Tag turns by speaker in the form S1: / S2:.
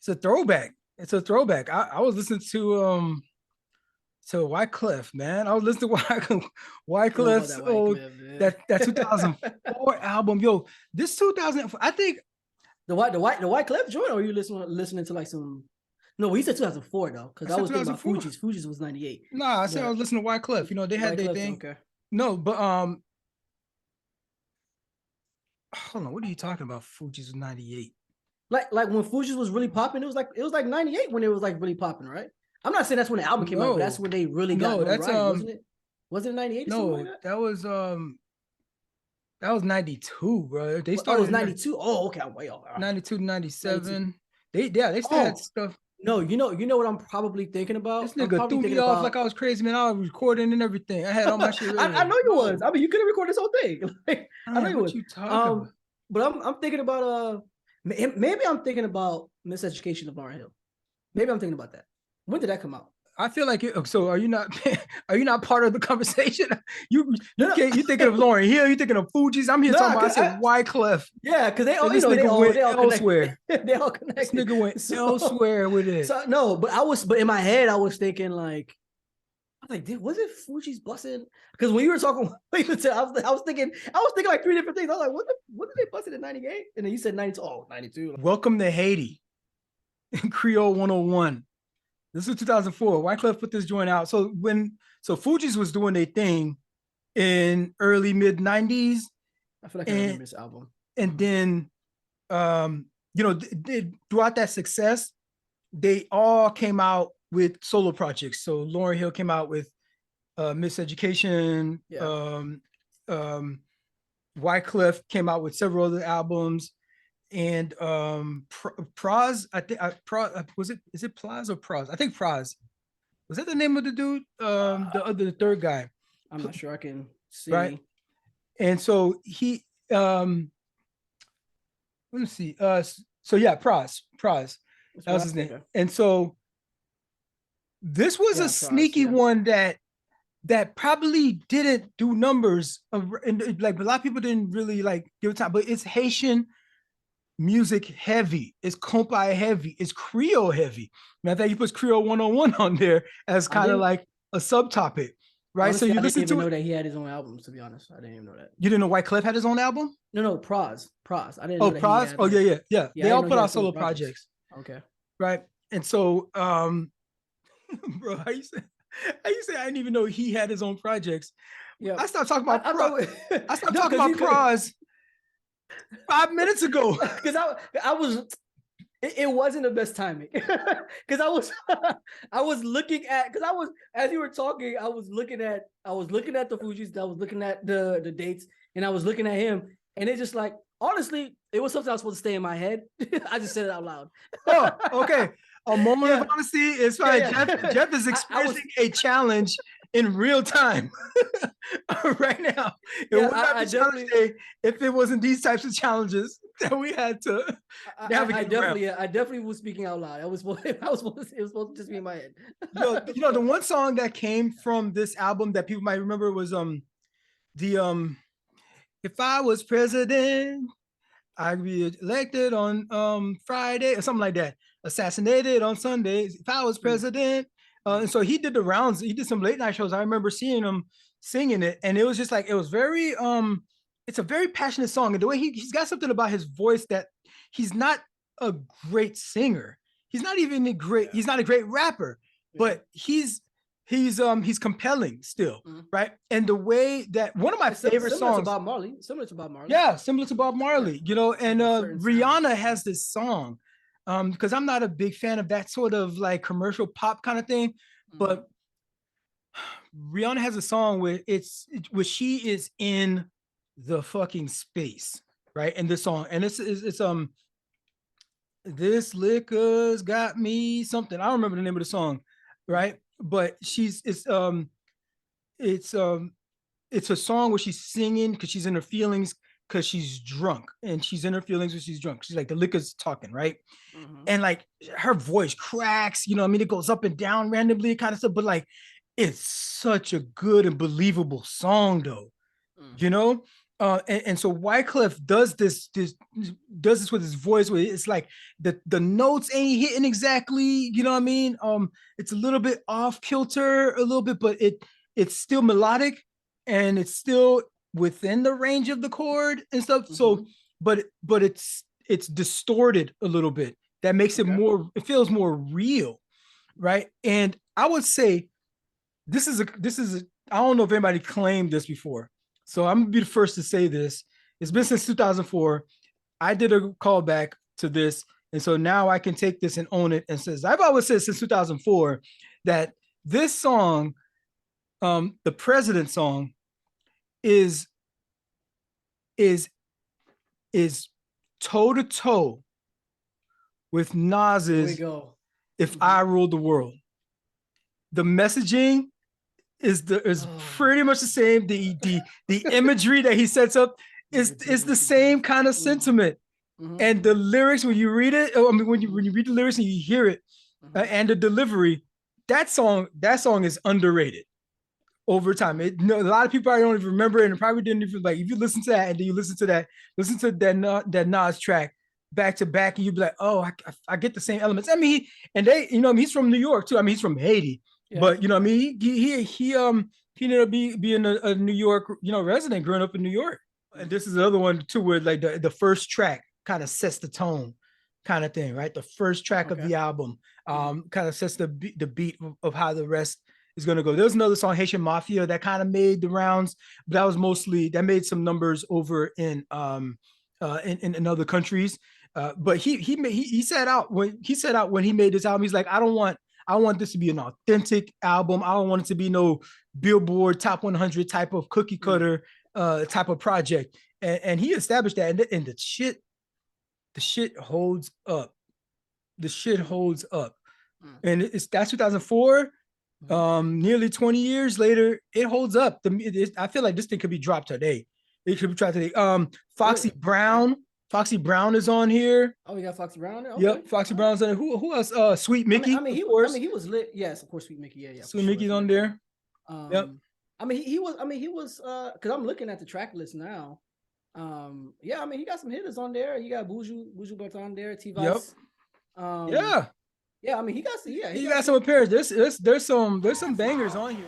S1: It's a throwback. It's a throwback. I was listening to Wyclef, man. I was listening to
S2: Know about
S1: Wyclef's
S2: that White
S1: old
S2: Clip, man.
S1: that 2004 album. Yo, this 2000, I think
S2: The White Clip joint, or are you listening to like some? No, we said 2004 though, because
S1: I
S2: I
S1: said
S2: was thinking about
S1: 2004.
S2: Fugees. Fugees was 98,
S1: Nah, I said I was
S2: but
S1: listening to Wyclef. You know, they had
S2: White
S1: their
S2: Clip,
S1: thing.
S2: okay.
S1: No, but hold on. What are you talking about? Fuji's was 98.
S2: Like when Fugees was really popping, it was like 98 when it was like really popping, right? I'm not saying that's when the album came out, but that's
S1: No,
S2: when they really got
S1: no, that's
S2: notoriety, wasn't it? Was it 98 or something like
S1: no,
S2: that?
S1: that was 92, bro. They
S2: Oh, it was
S1: started in
S2: 92. Oh, okay, I'm way off.
S1: 92 to
S2: 92.
S1: 97. They still had
S2: Oh,
S1: stuff.
S2: no, you know what I'm probably thinking about?
S1: This
S2: I'm
S1: nigga
S2: probably
S1: threw me
S2: thinking
S1: off like
S2: about
S1: I was crazy, man. I was recording and everything. I had all my shit
S2: I
S1: ready.
S2: know you was.
S1: No,
S2: I mean, you could have recorded this whole thing. Like, I know
S1: man,
S2: you
S1: what
S2: was.
S1: you talking about?
S2: But I'm thinking about maybe I'm thinking about Miseducation of Lauryn Hill. Maybe I'm thinking about that. When did that come out?
S1: I feel like so are you not are you not part of the conversation? You
S2: No,
S1: you
S2: no,
S1: can't you thinking of Lauryn Hill, you thinking of Fuji's. I'm here talking
S2: no,
S1: about I
S2: cause
S1: said Wyclef.
S2: yeah, because they all
S1: And this nigga went
S2: they all connected.
S1: elsewhere.
S2: They all
S1: This
S2: connected.
S1: nigga went
S2: So
S1: elsewhere with it.
S2: so no, but in my head I was thinking like I was like, was it Fuji's busting? Because when you were talking, I was thinking like three different things. I was like, what did they busting in 98? And then you said 92. Oh, 92.
S1: Welcome to Haiti. Creole 101. This was 2004. Wyclef put this joint out. So Fugees was doing their thing in early mid 90s.
S2: I feel like I remember this album.
S1: And then throughout that success, they all came out with solo projects. So Lauryn Hill came out with Miseducation.
S2: Yeah.
S1: Wyclef came out with several other albums. And Praz, I think is it Plaz or Praz? I think Praz. Was that the name of the dude? The third guy.
S2: I'm not sure I can see.
S1: Right. And so he let me see. So yeah, Praz. That was his name. Okay. And so this was a sneaky one that probably didn't do numbers and like a lot of people didn't really like give it time, but it's Haitian music heavy, it's compa heavy, it's Creole heavy. Matter of fact, he puts Creole 101 on there as kind of like a subtopic, right?
S2: Honestly,
S1: so you
S2: listen to it. I didn't even know that he had his own albums, to be honest. I didn't even know that.
S1: You didn't know Wyclef had his own album?
S2: No, Praz. I didn't
S1: know.
S2: Oh,
S1: Praz? Oh, yeah. They all put out solo projects.
S2: Okay.
S1: Right. And so, bro, how you say I didn't even know he had his own projects. Yeah. I stopped talking about I stopped talking about Praz 5 minutes ago.
S2: Because I was it wasn't the best timing. Because I was looking at as you were talking, I was looking at the Fugees, I was looking at the dates, and I was looking at him, and it's just like honestly, it was something I was supposed to stay in my head. I just said it out loud.
S1: Oh, okay. A moment of honesty is fine. Yeah. Jeff is experiencing a challenge in real time right now. It would not be challenging if it wasn't these types of challenges that we had to navigate.
S2: I definitely was speaking out loud. It was supposed to just be in my head.
S1: The one song that came from this album that people might remember was If I Was President, I'd be elected on Friday or something like that. Assassinated on Sundays. If I was president. And so he did the rounds. He did some late night shows. I remember seeing him singing it. And it was just like, it was very, it's a very passionate song. And the way he's got something about his voice that he's not a great singer. He's not even he's not a great rapper, but he's compelling still, right? And the way that one of my favorite songs,
S2: similar to Bob Marley.
S1: Yeah, similar to Bob Marley, and Rihanna has this song, because I'm not a big fan of that sort of like commercial pop kind of thing, but Rihanna has a song where where she is in the fucking space, right? And this song, and it's this liquor's got me something. I don't remember the name of the song, right? But it's a song where she's singing because she's in her feelings because she's drunk, and she's in her feelings when she's drunk. She's like, the liquor's talking, right? And like her voice cracks, it goes up and down randomly kind of stuff, but like it's such a good and believable song though, And so Wyclef does this with his voice, where it's like the notes ain't hitting exactly, you know what I mean? It's a little bit off kilter, a little bit, but it's still melodic and it's still within the range of the chord and stuff. So, but it's distorted a little bit. That makes it more, it feels more real, right? And I would say this is I don't know if anybody claimed this before. So I'm gonna be the first to say this. It's been since 2004. I did a callback to this, and so now I can take this and own it. And says I've always said since 2004 that this song, the President song, is is toe to toe with Nas's "If I Ruled the World." The messaging is pretty much the same. The imagery that he sets up is the same kind of sentiment. And the lyrics, when you read it, I mean, when you read the lyrics and you hear it, and the delivery, that song is underrated over time. A lot of people probably don't even remember it, and probably didn't even like. If you listen to that and then you listen to that Nas track back to back, and you'd be like, oh, I get the same elements. I mean, he's from New York too. I mean, he's from Haiti. Yeah. But you know, I mean, he ended up being a New York, resident growing up in New York. And this is the other one too, where like the first track kind of sets the tone, kind of thing, right? The first track of the album kind of sets the beat of how the rest is gonna go. There's another song, Haitian Mafia, that kind of made the rounds, but that made some numbers over in other countries. But he set out when he made this album, he's like, I want this to be an authentic album. I don't want it to be no Billboard Top 100 type of cookie cutter type of project. And he established that, and the shit holds up. The shit holds up. And that's 2004. Nearly 20 years later, it holds up. I feel like this thing could be dropped today. It could be dropped today. Foxy Brown. Foxy Brown is on here.
S2: Oh, we got Foxy Brown there?
S1: Okay. Yep, Foxy Brown's on there. Who else? Sweet Mickey.
S2: He was lit. Yes, of course, Sweet Mickey. Yeah.
S1: Sweet Mickey's on there.
S2: Yep. He was because I'm looking at the track list now. Yeah, I mean, he got some hitters on there. He got Buju Banton on there, T-Vice.
S1: Yep.
S2: Yeah, I mean, he got some
S1: appearances. There's some bangers on here.